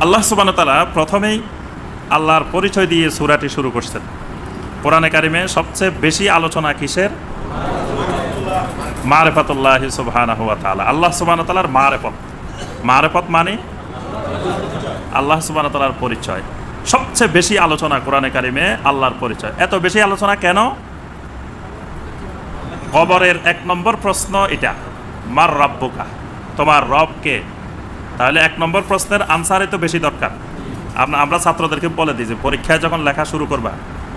আল্লাহ সুবহানাহু ওয়া তাআলা প্রথমেই আল্লাহর পরিচয় দিয়ে সূরাটি শুরু করছেন। কোরআনে কারিমে সবচেয়ে বেশি আলোচনা কিসের? মারিফাতুল্লাহ সুবহানাহু ওয়া তাআলা। আল্লাহ সুবহানাহু ওয়া তাআলার মারিফত মানে আল্লাহ সুবহানাহু ওয়া তাআলার পরিচয়। সবচেয়ে বেশি আলোচনা কোরআনে কারিমে আল্লাহর পরিচয়। এত বেশি আলোচনা কেন? কবরের 1 নম্বর প্রশ্ন এটা, মার রাব্বুকা, তোমার রব কে? তাহলে 1 নম্বর প্রশ্নের আনসারই তো বেশি দরকার। আমরা ছাত্রদেরকে বলে দিই যে পরীক্ষায় যখন লেখা শুরু করবা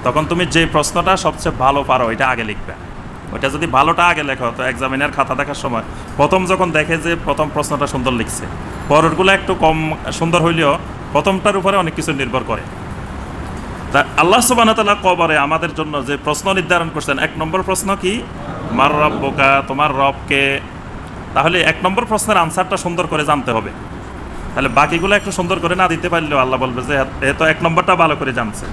তখন তুমি যে প্রশ্নটা সবচেয়ে ভালো পারো এটা আগে লিখবে। ওইটা যদি ভালোটা আগে লেখো তো এক্সামিনের খাতা দেখার সময় প্রথম যখন দেখে যে প্রথম প্রশ্নটা সুন্দর লিখছে, পরেরগুলো একটু কম সুন্দর হইলেও প্রথমটার উপরে অনেক কিছু নির্ভর করে। তা আল্লাহ সুবহানাহু ওয়া তাআলা কবরে আমাদের জন্য যে প্রশ্ন নির্ধারণ করছেন, 1 নম্বর প্রশ্ন কি? মার রাব্বুকা, তোমার রবকে। তাহলে 1 নম্বর প্রশ্নের আনসারটা সুন্দর করে জানতে হবে। তাহলে বাকিগুলো একটু সুন্দর করে না দিতে পারলেও আল্লাহ বলবে যে এ তো 1 নম্বরটা ভালো করে জানছে।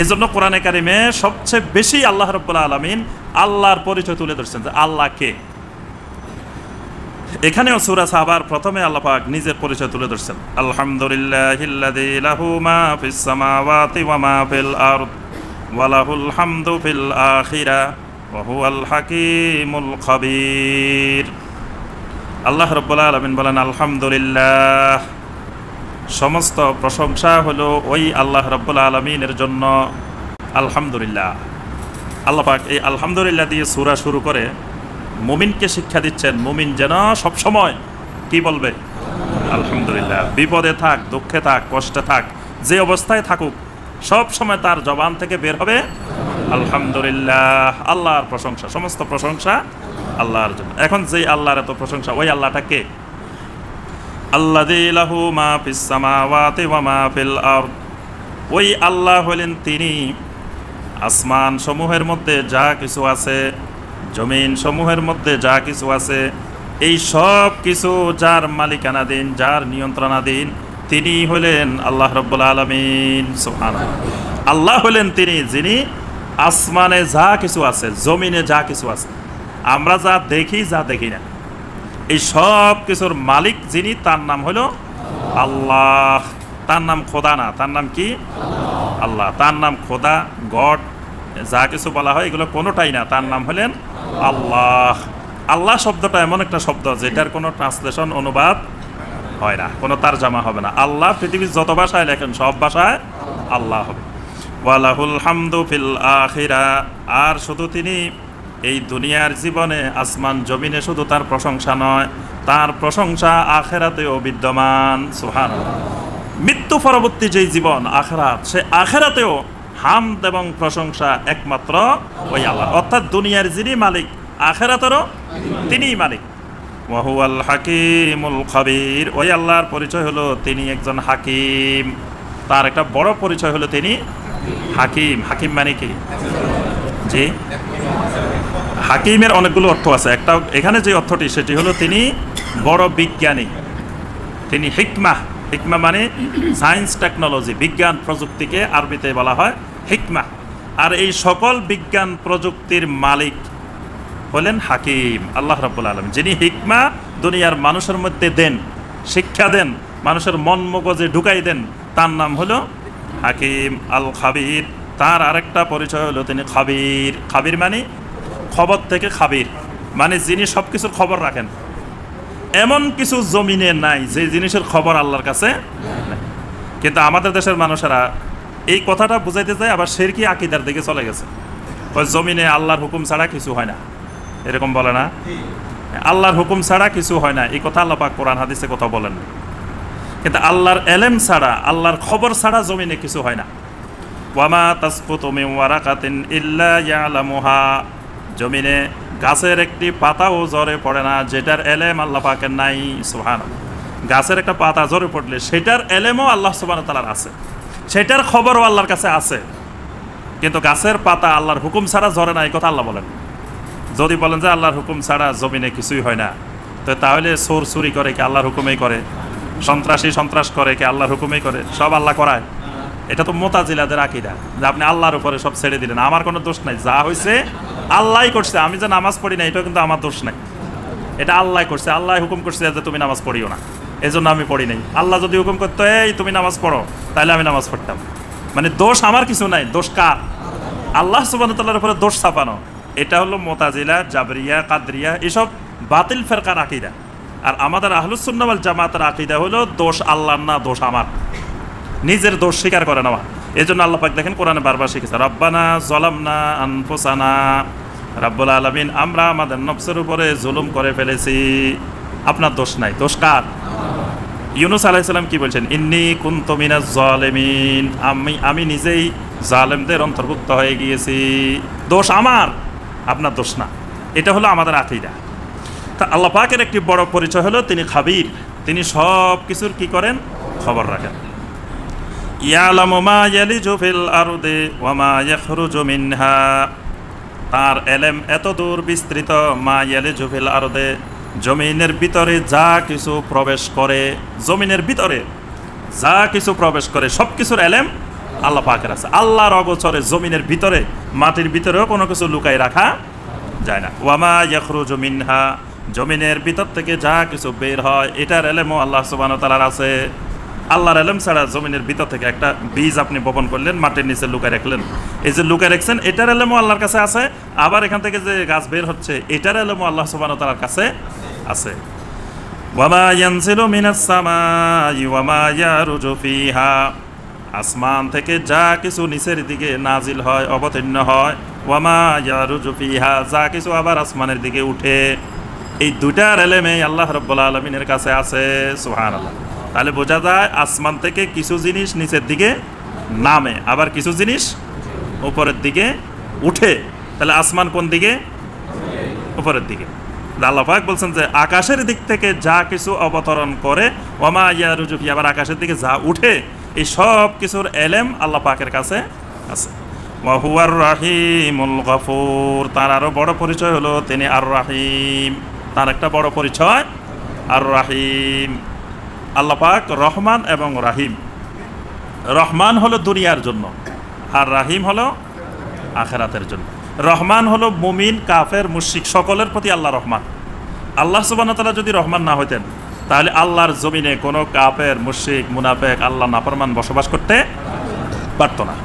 এই জন্য কোরআনে কারিমে সবচেয়ে বেশি আল্লাহ রাব্বুল আলামিন আল্লাহর পরিচয় তুলে ধরছেন যে আল্লাহ কে। এখানেও সূরা সাবার প্রথমে আল্লাহ পাক নিজের পরিচয় তুলে ধরছেন, আলহামদুলিল্লাহিল্লাযী লাহু মা ফিস সামাওয়াতি ওয়া মা ফিল আরদ ওয়া লাহুল হামদু ফিল আখিরা ওয়া হুয়াল হাকীমুল খাবীর। আল্লাহ রাব্বুল আলামিন বলেন আলহামদুলিল্লাহ, সমস্ত প্রশংসা হলো ওই আল্লাহ রাব্বুল আলামিনের জন্য। আলহামদুলিল্লাহ। আল্লাহ পাক এই আলহামদুলিল্লাহ দিয়ে সূরা শুরু করে মুমিনকে শিক্ষা দিচ্ছেন, মুমিন যেন সবসময় কি বলবে? আলহামদুলিল্লাহ। বিপদে থাক, দুঃখে থাক, কষ্টে থাক, যে অবস্থায় থাকুক সব সময় তার জবান থেকে বের হবে আলহামদুলিল্লাহ। আল্লাহর প্রশংসা, সমস্ত প্রশংসা আল্লাহর জন্য। এখন যে আল্লাহর এত প্রশংসা, ওই আল্লাহটা কে? আল্লাযী লাহু মা ফিস সামাওয়াতি ওয়া মা ফিল আরদ। ওই আল্লাহ হলেন তিনি আসমান সমূহের মধ্যে যা কিছু আছে, জমিন সমূহের মধ্যে যা কিছু আছে, এই সব কিছু যার মালিকানাধীন, যার নিয়ন্ত্রণাধীন, তিনি হলেন আল্লাহ রাব্বুল আলামিন। সুবহানাল্লাহ। আল্লাহ হলেন তিনি যিনি আসমানে যা কিছু আছে, জমিনে যা কিছু আছে, আমরা যা দেখি যা দেখি না, এই সব কিছুর মালিক যিনি, তার নাম হলো আল্লাহ। তার নাম খোদা না, তার নাম কি? আল্লাহ। তার নাম খোদা, গড, যা কিছু বলা হয় এগুলো কোনোটাই না, তার নাম হলেন আল্লাহ। আল্লাহ শব্দটা এমন একটা শব্দ যেটার কোনো ট্রান্সলেশন, অনুবাদ হয় না, কোনো তারজামা হবে না। আল্লাহ পৃথিবীর যত ভাষায় লেখেন সব ভাষায় আল্লাহ হবে। ওয়ালাহুল হামদু ফিল আখিরা। আর শুধু তিনি এই দুনিয়ার জীবনে, আসমান জমিনে শুধু তার প্রশংসা নয়, তার প্রশংসা আখিরাতেও বিদ্যমান। সুবহানাল্লাহ। মৃত্যু পরবর্তী যেই জীবন আখিরাত, সে আখিরাতেও হামদ এবং প্রশংসা একমাত্র ওই আল্লাহ। অর্থাৎ দুনিয়ার যিনি মালিক, আখিরাতেরও তিনিই মালিক। ওয়া হুয়াল হাকীমুল খাবীর। ওই আল্লাহর পরিচয় হলো তিনি একজন হাকিম। তার একটা বড় পরিচয় হলো তিনি হাকিম। হাকিম মানে কি? জি, হাকিমের অনেকগুলো অর্থ আছে। একটা এখানে যে অর্থটি, সেটি হলো তিনি বড় বিজ্ঞানী, তিনি হিকমা। হিকমা মানে সায়েন্স, টেকনোলজি, বিজ্ঞান প্রযুক্তিকে আরবিতে বলা হয় হিকমা। আর এই সকল বিজ্ঞান প্রযুক্তির মালিক হলেন হাকিম, আল্লাহ রাব্বুল আলামিন, যিনি হিকমা দুনিয়ার মানুষের মধ্যে দেন, শিক্ষা দেন, মানুষের মন মগজে ঢুকাই দেন, তার নাম হলো হাকিম। আল খাবির। তার আরেকটা পরিচয় হলো তিনি খাবির। খাবির মানে খবর থেকে খাবির, মানে যিনি সব কিছুর খবর রাখেন। এমন কিছু জমিনে নাই যে জিনিসের খবর আল্লাহর কাছে নাই। কিন্তু আমাদের দেশের মানুষেরা এই কথাটা বুঝাইতে যায়, আবার শিরকি আকীদার দিকে চলে গেছে। ওই জমিনে আল্লাহর হুকুম ছাড়া কিছু হয় না, এরকম বলে না? আল্লাহর হুকুম ছাড়া কিছু হয় না, এই কথা আল্লাহ পাক কোরআন হাদিসে কথা বলেন। কিন্তু আল্লাহর এলেম ছাড়া, আল্লাহর খবর ছাড়া জমিনে কিছু হয় না। ওয়ামা তাসকুতু মিন ওয়ারাকাতিন ইল্লা ইয়ালামুহা। জমিনে গাছের একটি পাতাও ঝরে পড়ে না যেটার এলেম আল্লাহ পাকের নাই। সুবহানাল্লাহ। গাছের একটা পাতা ঝরে পড়লে সেটার এলেমও আল্লাহ সুবহানাহু ওয়া তাআলার আছে, সেটার খবরও আল্লাহর কাছে আছে। কিন্তু গাছের পাতা আল্লাহর হুকুম ছাড়া ঝরে না, এই কথা আল্লাহ বলেন। যদি বলেন যে আল্লাহর হুকুম ছাড়া জমিনে কিছুই হয় না, তো তাহলে চোর চুরি করে কি আল্লাহর হুকুমেই করে? সন্ত্রাসী সন্ত্রাস করে কি আল্লাহর হুকুমেই করে? সব আল্লাহ করায়? এটা তো মুতাজিলাদের আকীদা, যে আপনি আল্লাহর উপরে সব ছেড়ে দিলেন, আমার কোনো দোষ নাই, যা হয়েছে আল্লাহই করছে, আমি যে নামাজ পড়ি না এটাও কিন্তু আমার দোষ নাই, এটা আল্লাহ করছে, আল্লাহ হুকুম করছে যে তুমি নামাজ পড়িও না। এজন্য আমি পড়ি নাই। আল্লাহ যদি হুকুম করতো এই তুমি নামাজ পড়ো, তাহলে আমি নামাজ পড়তাম। মানে দোষ আমার কিছু নাই, দোষ কার? আল্লাহ সুবহানাহু ওয়া তাআলার উপরে দোষ চাপানো। এটা হলো মুতাজিলা, জাবরিয়া, কাদরিয়া, এসব বাতিল ফেরকার আকীদা। আর আমাদের আহলুস সুন্নাহ ওয়াল জামাতের আকীদা হলো দোষ আল্লাহর না, দোষ আমার, নিজের দোষ স্বীকার করে নেওয়া। এজন্য আল্লাহ পাক দেখেন কোরআনে বারবার শিখেছে, রব্বানা যালামনা আনফুসানা, রাব্বুল আলামিন আমরা আমাদের নফসের উপরে জুলুম করে ফেলেছি। আপনার দোষ নাই, দোষ কার? ইউনূস আলাইহিস সালাম কি বলছেন? ইন্নী কুনতু মিনাজ জালিমিন, আমি নিজেই জালেমদের অন্তর্ভুক্ত হয়ে গিয়েছি, দোষ আমার, আপনার দোষ না। এটা হলো আমাদের আকীদা। তা আল্লাহ পাকের একটি বড় পরিচয় হলো তিনি খাবির, তিনি সব কিছুর কি করেন? খবর রাখেন। ইয়ালামু মা ইয়ালিজু ফিল আরদি ওয়া মা ইয়াখরুজু মিনহা, তার এলেম এত দূর বিস্তৃত, মা ইয়ালিজু ফিল আরদে, জমিনের ভিতরে যা কিছু প্রবেশ করে, জমিনের ভিতরে যা কিছু প্রবেশ করে সব কিছুর এলেম আল্লাহ পাকের আছে। আল্লাহর অগোচরে জমিনের ভিতরে, মাটির ভিতরেও কোনো কিছু লুকাই রাখা যায় না। ওয়া মা ইয়াখরুজু মিনহা, জমিনের ভিতর থেকে যা কিছু বের হয় এটার এলেমও আল্লাহ সুবহানাহু ওয়া তাআলার আছে। আল্লাহর এলেম ছাড়া জমিনের ভিতর থেকে একটা বীজ আপনি বপন করলেন, মাটির নিচে লুকায় রাখলেন, এই যে লুকায় রাখছেন এটার এলেমও আল্লাহর কাছে আছে। আবার এখান থেকে যে গাছ বের হচ্ছে এটার এলেমও আল্লাহ সুবহানাহু ওয়া তাআলার কাছে আছে। ওয়া মা ইয়ানজিলু মিনাস সামাই ওয়া মা ইয়ারুজু ফিহা, আসমান থেকে যা কিছু নিচের দিকে নাজিল হয়, অবতীর্ণ হয়, ওয়া মা ইয়ারুজু ফিহা, যা কিছু আবার আসমানের দিকে উঠে, এই দুটার এলেমে আল্লাহ রাব্বুল আলামিনের কাছে আছে। সুবহানাল্লাহ। তাহলে বোঝা যায় আসমান থেকে কিছু জিনিস নিচের দিকে নামে, আবার কিছু জিনিস উপরের দিকে উঠে। তাহলে আসমান কোন দিকে? উপরের দিকে। আল্লাহ পাক বলছেন যে আকাশের দিক থেকে যা কিছু অবতরণ করে, ওয়া মা ইয়ারুজু ফিহা, আবার আকাশের দিকে যা উঠে, এই সব কিছুর এলেম আল্লাহ পাকের কাছে আছে। ওয়া হুয়ার রাহিমুল গফুর, তার আরো বড় পরিচয় হলো তিনি আর রাহিম। তার একটা বড় পরিচয় আর রাহিম। আল্লাহ পাক রহমান এবং রাহিম। রহমান হলো দুনিয়ার জন্য, আর রাহিম হলো আখিরাতের জন্য। রহমান হলো মুমিন, কাফের, মুশরিক সকলের প্রতি আল্লাহ রহমান। আল্লাহ সুবহানাহু ওয়া তাআলা যদি রহমান না হইতেন তাহলে আল্লাহর জমিনে কোনো কাফের, মুশরিক, মুনাফিক, আল্লাহ নাফরমান বসবাস করতে পারত না।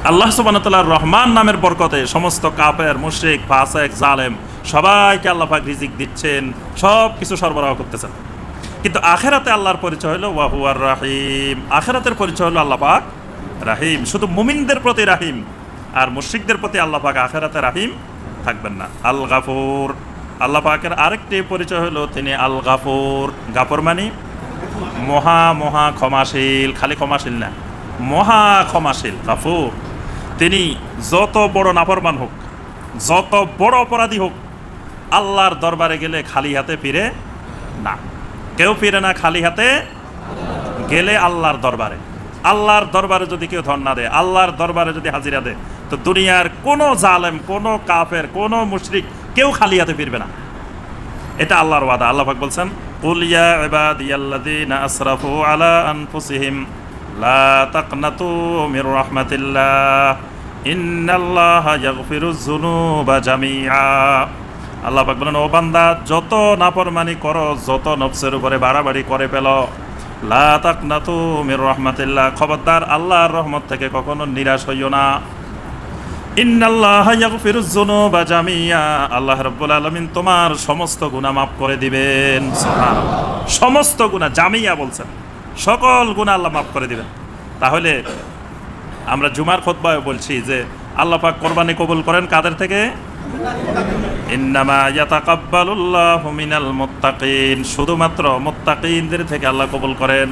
আল্লাহ সুবহানাহু ওয়া তাআলার রহমান নামের বরকতে সমস্ত কাফের, মুশরিক, ফাসিক, জালেম সবাইকে আল্লাহ পাক রিজিক দিচ্ছেন, সব কিছু সরবরাহ করতেছেন। কিন্তু আখিরাতে আল্লাহর পরিচয় হলো ওয়া হুয়ার রাহিম। আখিরাতের পরিচয় হলো আল্লাহ পাক রাহিম। শুধু মুমিনদের প্রতি রাহিম, আর মুশরিকদের প্রতি আল্লাহ পাক আখিরাতে রাহিম থাকবেন না। আল গাফুর, আল্লাহ পাকের আরেকটি পরিচয় হলো তিনি আল গাফুর। গাফুর মানে মহা মহা ক্ষমাশীল, খালি ক্ষমাশীল না, মহা ক্ষমাশীল। গাফুর, তিনি যত বড় নাফরমান হোক, যত বড় অপরাধী হোক, আল্লাহর দরবারে গেলে খালি হাতে ফিরে না। কেউ ফিরে না খালি হাতে গেলে আল্লাহর দরবারে। আল্লাহর দরবারে যদি কেউ ধন না দেয়, আল্লাহর দরবারে যদি হাজিরা দেয়, তো দুনিয়ার কোনো জালেম, কোনো কাফের, কোনো মুশরিক কেউ খালি হাতে ফিরবে না। এটা আল্লাহর ওয়াদা। আল্লাহ পাক বলছেন, কুল ইয়া ইবাদিয়াল্লাযীনা আসরাফু আলা আনফুসিহিম লা তাকনাতু মির রাহমাতিল্লাহ ইন্নাল্লাহা ইয়াগফিরুয যুনুবা জামিআ। আল্লাহ পাক বলেন, ও বান্দা, যত নাফরমানি করো, যত নফসের উপরে বাড়াবাড়ি করে ফেলো, লা তাকনাতু মির রাহমাতিল্লাহ, খবরদার আল্লাহর রহমত থেকে কখনো নিরাশ হইও না। ইন্নাল্লাহা ইয়াগফিরুয যুনুবা জামিআ, আল্লাহ রাব্বুল আলামিন তোমার সমস্ত গুনাহ মাফ করে দিবেন। সুবহানাল্লাহ। সমস্ত গুনাহ, জামিয়া বলছেন, সকল গুনাহ আল্লাহ মাফ করে দিবেন। তাহলে আমরা জুমার খুতবায় বলছি যে আল্লাহ পাক কোরবানি কবুল করেন কাদের থেকে? ইন্নামা ইয়াতাকাব্বালুল্লাহু মিনাল মুত্তাকিন, শুধুমাত্র মুত্তাকিনদের থেকে আল্লাহ কবুল করেন।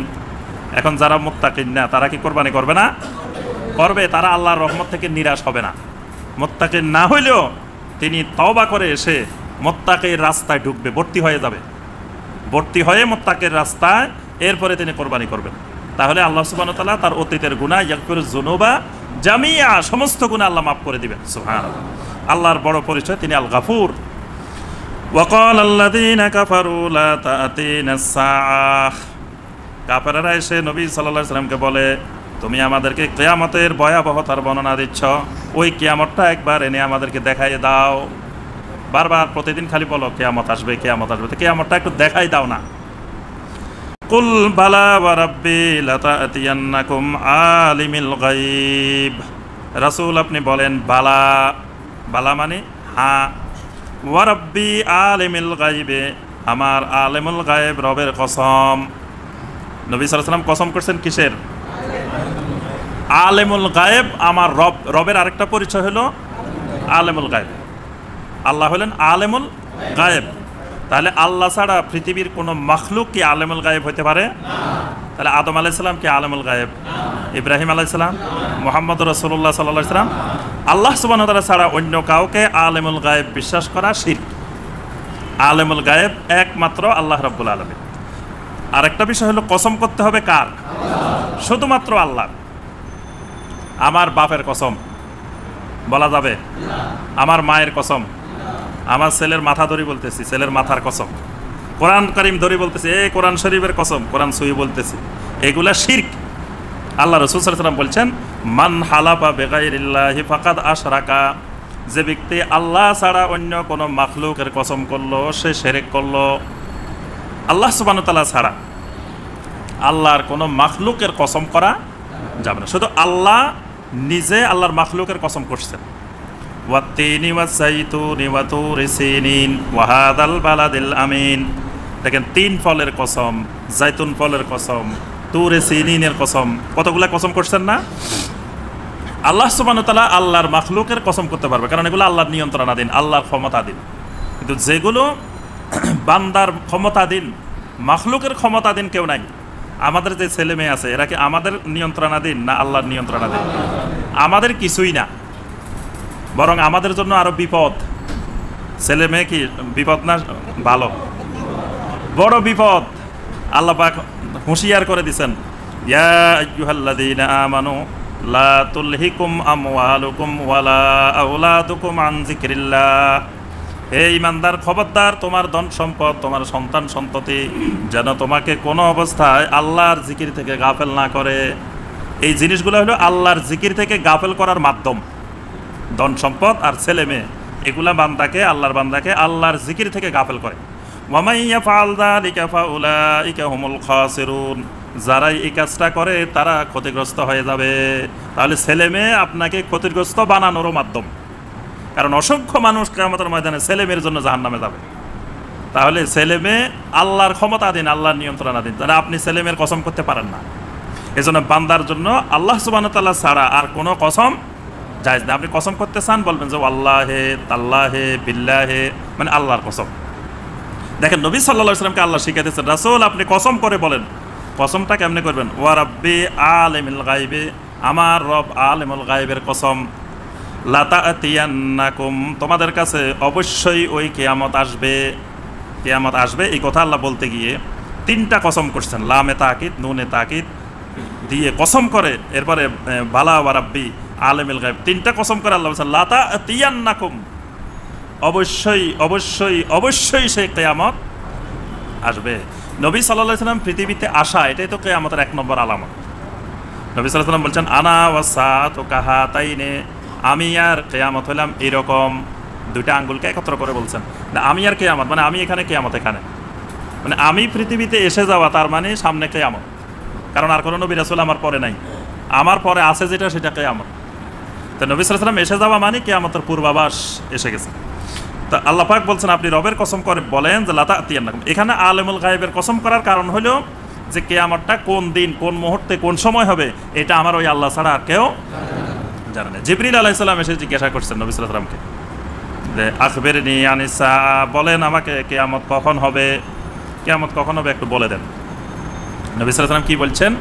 এখন যারা মুত্তাকিন না তারা কি কোরবানি করবে না? করবে। তারা আল্লাহর রহমত থেকে নিরাশ হবে না। মুত্তাকিন না হইলেও তিনি তওবা করে এসে মুত্তাকির রাস্তায় ঢুকবে, ভর্তি হয়ে যাবে, ভর্তি হয়ে মুত্তাকির রাস্তায়, এরপরে তিনি কোরবানি করবেন। তাহলে আল্লাহ সুবহানাহু ওয়া তাআলা তার অতীতের গুনাহ, ইয়াগফিরুয যুনুবা জামিআ, সমস্ত গুনাহ আল্লাহ মাফ করে দিবেন। সুবহানাল্লাহ। আল্লাহর বড় পরিচয় তিনি আল গাফুর। ওয়া ক্বালাল্লাযীনা কাফারু লা তা'তিনাস সাআহ, কাফেররা এসে নবী সাল্লাল্লাহু আলাইহি সাল্লামকে বলে, তুমি আমাদেরকে কিয়ামতের ভয়াবহতার বর্ণনা দিচ্ছ, ওই কিয়ামতটা একবার এনে আমাদেরকে দেখাই দাও। বারবার প্রতিদিন খালি বলো কিয়ামত আসবে, কিয়ামত আসবে, তো কিয়ামতটা একটু দেখাই দাও না। কুল বালা ওয়া রাব্বি লাতাতিয়ান্নাকুম আলিমিল গায়ব। রাসূল আপনি বলেন বালা, বালা মানে হ্যাঁ, ওয়া রাব্বি আলিমিল গায়বে, আমার আলিমুল গায়েব রবের কসম। নবী সাল্লাল্লাহু আলাইহি ওয়াসাল্লাম কসম করছেন কিসের? আলিমুল গায়েব আমার রব। রবের আরেকটা পরিচয় হলো আলিমুল গায়েব। আল্লাহ হলেন আলিমুল গায়েব। তাহলে আল্লাহ ছাড়া পৃথিবীর কোনো মাখলুক কি আলিমুল গায়েব হতে পারে? তাহলে আদম আলাইহিস সালাম কি আলিমুল গায়েব? ইব্রাহিম আলাইহিস সালাম, মুহাম্মদ রাসূলুল্লাহ সাল্লাল্লাহু আলাইহি ওয়াসাল্লাম। আল্লাহ সুবহানাহু ওয়া তাআলা ছাড়া অন্য কাউকে আলিমুল গায়েব বিশ্বাস করা শিরক। আলিমুল গায়েব একমাত্র আল্লাহ রাব্বুল আলামিন। আরেকটা বিষয় হলো কসম করতে হবে কার? শুধুমাত্র আল্লাহ। আমার বাপের কসম বলা যাবে? আমার মায়ের কসম, আমার ছেলের মাথা ধরি বলতেছি, ছেলের মাথার কসম, কোরআন কারীম ধরি বলতেছি, এই কোরআন শরীফের কসম, কোরআন সহি বলতেছি, এগুলা শিরক। আল্লাহ রাসূল সাল্লাল্লাহু আলাইহি ওয়াসাল্লাম বলছেন মান হালাফা বিগাইরিল্লাহি ফাকাদ আশরাকা, যে ব্যক্তি আল্লাহ ছাড়া অন্য কোনো মাখলুকের কসম করলো সে শিরক করলো। আল্লাহ সুবহানাহু ওয়া তাআলা ছাড়া আল্লাহর কোনো মাখলুকের কসম করা যাবে না। শুধু আল্লাহ নিজে আল্লাহর মাখলুকের কসম করছেন। ওয়াত্তিনি ওয়াজ্জাইতুনি ওয়া তুরি সিনিন ওয়া হাযাল বালাদিল আমিন। দেখেন, 3 ফলের কসম, জাইতুন ফলের কসম, তুরে সিনিনের কসম, কতগুলা কসম করছেন না? আল্লাহ সুবহানাহু ওয়া তাআলা আল্লাহর মাখলুকের কসম করতে পারবে, কারণ এগুলো আল্লাহর নিয়ন্ত্রণাধীন, আল্লাহর ক্ষমতাধীন। কিন্তু যেগুলো বান্দার ক্ষমতাধীন, মাখলুকের ক্ষমতাধীন কেউ নাই। আমাদের যে ছেলে মেয়ে আছে এরা কি আমাদের নিয়ন্ত্রণাধীন না আল্লাহর নিয়ন্ত্রণাধীন? আমাদের কিছুই না, বরং আমাদের জন্য আরো বিপদ। ছেলে মেয়ে কি বিপদ না? ভালো, বড় বিপদ। আল্লাহ পাক হুঁশিয়ার করে দিয়েছেন, ইয়া আইয়ুহাল্লাযীনা আমানু লা তুলহিকুম আমওয়ালুকুম ওয়ালা আওলাদুকুম আন যিকরিল্লাহ। হে ঈমানদার, খবরদার তোমার ধন সম্পদ, তোমার সন্তান সন্ততি যেন তোমাকে কোনো অবস্থায় আল্লাহর জিকির থেকে গাফেল না করে। এই জিনিসগুলো হলো আল্লাহর জিকির থেকে গাফেল করার মাধ্যম। ধন সম্পদ আর ছেলে মেয়ে এগুলা বান্দাকে, আল্লাহর বান্দাকে আল্লাহর জিকির থেকে গাফেল করে। ওয়া মান ইয়াফআল যালিকা ফাউলাইকা হুমুল খাসিরুন। যারা এই কাজটা করে তারা ক্ষতিগ্রস্ত হয়ে যাবে। তাহলে ছেলে মেয়ে আপনাকে ক্ষতিগ্রস্ত বানানোরও মাধ্যম, কারণ অসংখ্য মানুষ কিয়ামতের ময়দানে ছেলে মেয়ের জন্য জাহান্নামে যাবে। তাহলে ছেলে মেয়ে আল্লাহর ক্ষমতাধীন, আল্লাহর নিয়ন্ত্রণাধীন, তাহলে আপনি ছেলে মেয়ের কসম করতে পারেন না। এজন্য বান্দার জন্য আল্লাহ সুবহানাহু ওয়া তাআলা ছাড়া আর কোনো কসম জায়েজ না। আপনি কসম করতে চান, বলবেন যে আল্লাহে তাল্লাহে বিল্লাহে, মানে আল্লাহর কসম। দেখেন, নবী সাল্লাল্লাহু আলাইহি ওয়াসাল্লামকে আল্লাহ শিখাইতেছেন, রাসূল আপনি কসম করে বলেন। কসমটা কেমনে করবেন? ওয়া রাব্বি আলিমিল গায়বে, আমার রব আলিমুল গায়বের কসম। লাতাতিয়ান্নাকুম, তোমাদের কাছে অবশ্যই ওই কিয়ামত আসবে, কিয়ামত আসবে। এই কথা আল্লাহ বলতে গিয়ে 3টা কসম করছেন, লামে তাকিদ, নুনে তাকিদ দিয়ে কসম করে, এরপরে বালা ওয়া রাব্বি আলিমিল গায়ব, 3টা কসম করে আল্লাহ বলছেন লাতাতিয়ান্নাকুম, অবশ্যই অবশ্যই অবশ্যই সেই কিয়ামত আসবে। নবী সাল্লাল্লাহু আলাইহি ওয়াসাল্লাম পৃথিবীতে আসা, এটাই তো কিয়ামতের 1 নম্বর আলামত। নবী সাল্লাল্লাহু আলাইহি ওয়াসাল্লাম বলছেন আনা ওয়াসাতু কাহাতাইনে, আমি আর কিয়ামত হলাম এরকম। 2টা আঙ্গুলকে একত্র করে বলছেন না, আমি আর কিয়ামত মানে আমি এখানে, কিয়ামত এখানে, মানে আমি পৃথিবীতে এসে যাওয়া, তার মানে সামনে কিয়ামত। কারণ আর কোনো নবী রাসূল আমার পরে নাই, আমার পরে আছে যেটা সেটা কিয়ামত। তো নবী সাল্লাল্লাহু আলাইহি ওয়াসাল্লাম এসে যাওয়া মানে কিয়ামতের পূর্বাভাস এসে গেছে। তা আল্লাহ পাক বলছেন আপনি রবের কসম করে বলেন যে লাতাতিয়ান্নাকুম। এখানে আলিমুল গায়বের কসম করার কারণ হলো যে কিয়ামতটা কোন দিন, কোন মুহূর্তে, কোন সময় হবে এটা আমার ওই আল্লাহ ছাড়া আর কেউ জানে না। জিবরিল আলাইহিস সালাম এসে জিজ্ঞাসা করছেন নবী সাল্লাল্লাহু আলাইহি ওয়াসাল্লামকে যে আখবিরনি আনিস সাআ, বলেন আমাকে কিয়ামত কখন হবে, কিয়ামত কখন হবে একটু বলে দেন। নবী সাল্লাল্লাহু আলাইহি ওয়াসাল্লাম কি বলছেন?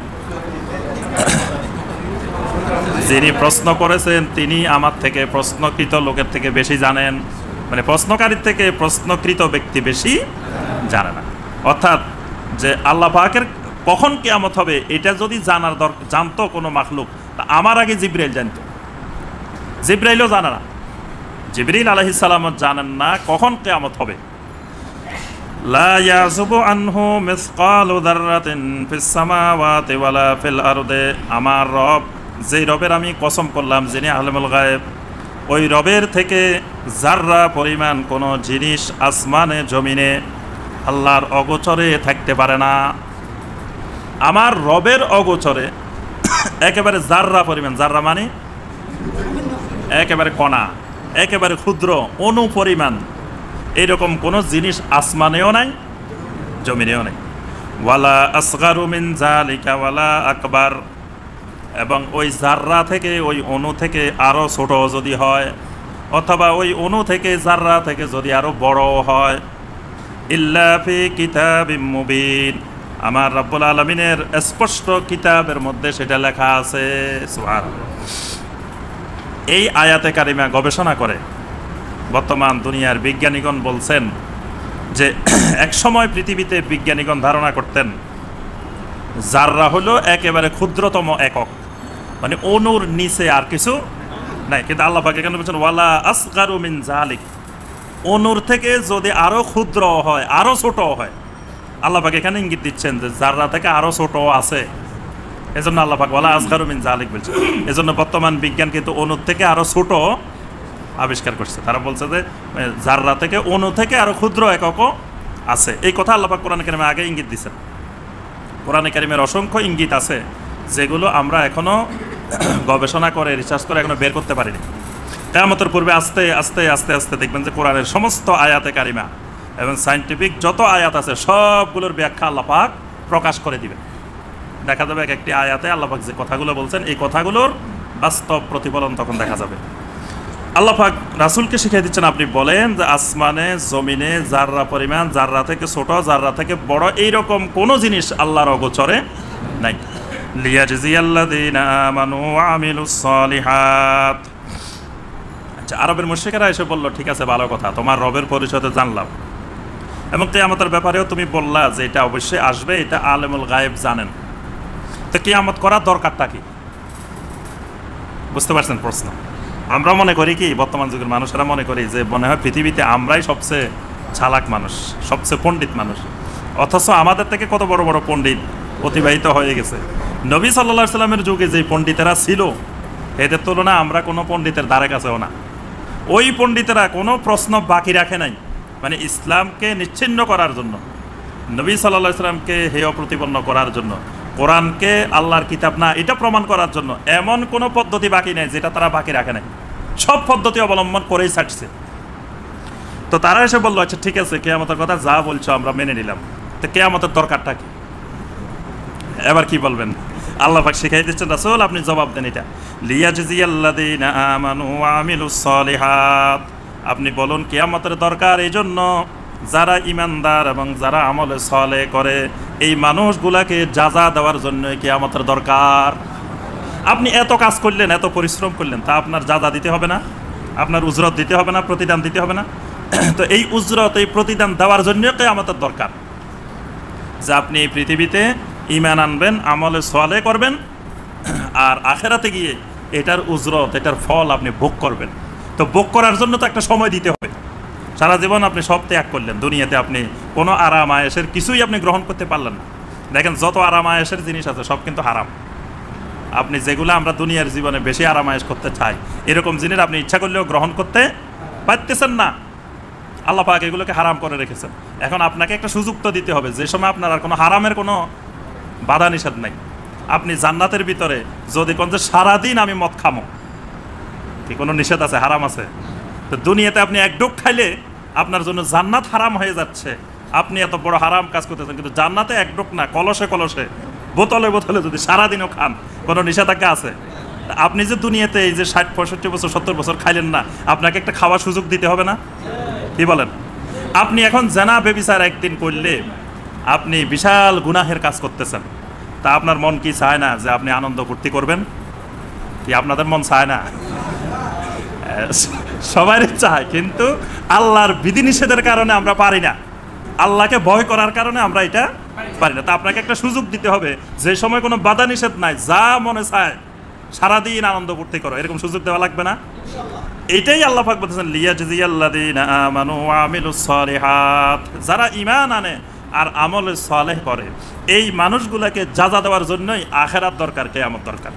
যিনি প্রশ্ন করেছেন তিনি আমার থেকে প্রশ্নকৃত লোকের থেকে বেশি জানেন, মানে প্রশ্নকারীর থেকে প্রশ্নকৃত ব্যক্তি বেশি জানে না। অর্থাৎ যে আল্লাহ পাকের কখন কিয়ামত হবে এটা যদি জানতো কোনো মাখলুক, তা আমার আগে জিবরাইল জানতো। জিবরাইলও জানে না, জিবরিল আলাইহিস সালাম জানেন না কখন কিয়ামত হবে। লা ইয়াযুবু আনহু মিসকালু যাররাতিন ফিস সামাওয়াতি ওয়ালা ফিল আরদে, আমার রব, যেই রবের আমি কসম করলাম যিনি আলিমুল গায়ব, ওই রবের থেকে জাররা পরিমাণ কোনো জিনিস আসমানে জমিনে আল্লাহর অগোচরে থাকতে পারে না। আমার রবের অগোচরে একেবারে জাররা পরিমাণ, জাররা মানে একেবারে কণা, একেবারে ক্ষুদ্র অণু পরিমাণ এইরকম কোনো জিনিস আসমানেও নাই, জমিনেও নাই। ওয়ালা আসগারু মিন যালিকা ওয়ালা আকবার, এবং ওই জাররা থেকে, ওই অণু থেকে আরও ছোট যদি হয়, অথবা ওই অণু থেকে জাররা থেকে যদি আরও বড় হয়, ইল্লা ফি কিতাবিম মুবিন, আমার রব্বুল আলামিনের স্পষ্ট কিতাবের মধ্যে সেটা লেখা আছে। সুবহানাল্লাহ। এই আয়াতে কারিমা গবেষণা করে বর্তমান দুনিয়ার বিজ্ঞানীগণ বলছেন যে একসময় পৃথিবীতে বিজ্ঞানীগণ ধারণা করতেন জাররা হলো একেবারে ক্ষুদ্রতম একক, মানে অণুর নিচে আর কিছু নাই। কিন্তু আল্লাহ পাক এখানে বলছেন ওয়ালা আসগারু মিন যালিক, অণুর থেকে যদি আরো ক্ষুদ্র হয়, আরো ছোট হয়, আল্লাহ পাক এখানে ইঙ্গিত দিচ্ছেন যে জাররা থেকে আরো ছোট আছে। এজন্য আল্লাহ পাক ওয়ালা আসগারু মিন যালিক বলছেন। এজন্য বর্তমান বিজ্ঞান কিন্তু অণুর থেকে আরো ছোট আবিষ্কার করছে। তারা বলছে যে জাররা থেকে, অণু থেকে আরো ক্ষুদ্র এককও আছে। এই কথা আল্লাহ পাক কোরআন কারিমে আগে ইঙ্গিত দিচ্ছেন। কোরআনে কারিমের অসংখ্য ইঙ্গিত আছে যেগুলো আমরা এখনো গবেষণা করে, রিসার্চ করে এখনো বের করতে পারিনি। কিয়ামতের পূর্বে আস্তে আস্তে আস্তে আস্তে দেখবেন যে কোরআনের সমস্ত আয়াতে কারিমা এবং সায়েন্টিফিক যত আয়াত আছে সবগুলোর ব্যাখ্যা আল্লাহ পাক প্রকাশ করে দিবেন। দেখা যাবে এক একটি আয়াতে আল্লাহ পাক যে কথাগুলো বলছেন এই কথাগুলোর বাস্তব প্রতিফলন তখন দেখা যাবে। আল্লাহ পাক রাসূলকে শিখিয়ে দিচ্ছেন, আপনি বলেন যে আসমানে জমিনে জাররা পরিমাণ, জাররা থেকে ছোট, জাররা থেকে বড় এইরকম কোনো জিনিস আল্লাহর অগোচরে নাই। লিয়াজজিয়াল্লাযীনা আমানু ওয়া আমিলুস সালিহাত। আচ্ছা, আরবের মুশরিকেরা এসে বলল, ঠিক আছে ভালো কথা, তোমার রবের পরিচয় জানলাম এবং কিয়ামতের ব্যাপারেও তুমি বললা যে এটা অবশ্যই আসবে, এটা আলেমুল গায়েব জানেন, তো কিয়ামত করার দরকারটা কি? বুঝতে পারছেন প্রশ্ন? আমরা মনে করি কি, বর্তমান যুগের মানুষেরা মনে করি যে মনে হয় পৃথিবীতে আমরাই সবচেয়ে চালাক মানুষ, সবচেয়ে পণ্ডিত মানুষ, অথচ আমাদের থেকে কত বড় বড় পণ্ডিত অতিবাহিত হয়ে গেছে। নবী সাল্লাল্লাহু আলাইহি সাল্লামের যুগে যে পণ্ডিতেরা ছিল এদের তুলনায় আমরা কোনো পণ্ডিতের ধারে কাছেও না। ওই পণ্ডিতেরা কোনো প্রশ্ন বাকি রাখে নাই, মানে ইসলামকে নিচ্ছিন্ন করার জন্য, নবী সাল্লাল্লাহু আলাইহি সাল্লামকে হেয় প্রতিপন্ন করার জন্য, কোরআনকে আল্লাহর কিতাব না এটা প্রমাণ করার জন্য এমন কোনো পদ্ধতি বাকি নেই যেটা তারা বাকি রাখে নাই। সব পদ্ধতি অবলম্বন করেই ছাড়ছে। তো তারা এসে বললো, আচ্ছা ঠিক আছে, কিয়ামতের কথা যা বলছো আমরা মেনে নিলাম, তো কিয়ামতের দরকারটা কি? এবার কি বলবেন? আল্লাহ পাক শিখাই দিচ্ছেন, রাসূল আপনি জবাব দেন এটা, লিয়াজজিয়াল্লাযীনা আমানু ওয়া আমিলুস সালিহাত। আপনি বলুন কিয়ামতের দরকার এই জন্য যারা ইমানদার এবং যারা আমলে সালেহ করে এই মানুষগুলাকে যাজা দেওয়ার জন্য কিয়ামতের দরকার। আপনি এত কাজ করলেন, এত পরিশ্রম করলেন, তা আপনার যাজা দিতে হবে না? আপনার উজরত দিতে হবে না? প্রতিদান দিতে হবে না? তো এই উজরত, এই প্রতিদান দেওয়ার জন্য কিয়ামতের দরকার, যে আপনি এই পৃথিবীতে ঈমান আনবেন, আমলে সালেহ করবেন, আর আখিরাতে গিয়ে এটার উজরত, এটার ফল আপনি ভোগ করবেন। তো ভোগ করার জন্য তো একটা সময় দিতে হবে। সারা জীবন আপনি সব ত্যাগ করলেন, দুনিয়াতে আপনি কোনো আরাম আয়েশের কিছুই আপনি গ্রহণ করতে পারলেন না। দেখেন যত আরাম আয়েশের জিনিস আছে সব কিন্তু হারাম। আপনি যেগুলো আমরা দুনিয়ার জীবনে বেশি আরাম আয়েশ করতে চাই এরকম জিনিস আপনি ইচ্ছা করলেও গ্রহণ করতে পারতেছেন না। আল্লাহ পাক এগুলোকে হারাম করে রেখেছেন। এখন আপনাকে একটা সুযোগ তো দিতে হবে, যে সময় আপনার আর কোনো হারামের কোনো বাধা নিষেধ নাই। আপনি জান্নাতের ভিতরে যদি কোন যে সারাদিন আমি মদ খামো, কি কোনো নিষেধ আছে? হারাম আছে? তো দুনিয়াতে আপনি এক ডোক খাইলে আপনার জন্য জান্নাত হারাম হয়ে যাচ্ছে। আপনি এত বড় হারাম কাজ করতেছেন, কিন্তু জান্নাতে এক ডোক না, কলসে কলসে, বোতলে বোতলে যদি সারাদিনও খান, কোনো নিষেধাজ্ঞা আছে? আপনি যে দুনিয়াতে এই যে 60-65 বছর 70 বছর খাইলেন না, আপনাকে একটা খাওয়ার সুযোগ দিতে হবে না? কি বলেন? আপনি এখন জানা বেবিচার একদিন করলে আপনি বিশাল গুনাহের কাজ করতেছেন, তা আপনার মন কি চায় না যে আপনি আনন্দ ফুর্তি করবেন? কি আপনাদের মন চায় না? সবাই চায়, কিন্তু আল্লাহর বিধিনিষেধের কারণে আমরা পারি না, আল্লাহকে ভয় করার কারণে আমরা এটা পারি না। তা আপনাকে একটা সুযোগ দিতে হবে, যে সময় কোনো বাধা নিষেধ নাই, যা মনে চায় সারাদিন আনন্দ ফুর্তি করো, এরকম সুযোগ দেওয়া লাগবে না? এইটাই আল্লাহ পাক বলতেছেন, লিয়াজজিয়াল্লাযীনা আমানু ওয়া আমিলুস সালিহাত। যারা ঈমান আনে আর আমলে সালেহ করে এই মানুষগুলোকে যাজা দেওয়ার জন্যই আখিরাত দরকার, কিয়ামত দরকার।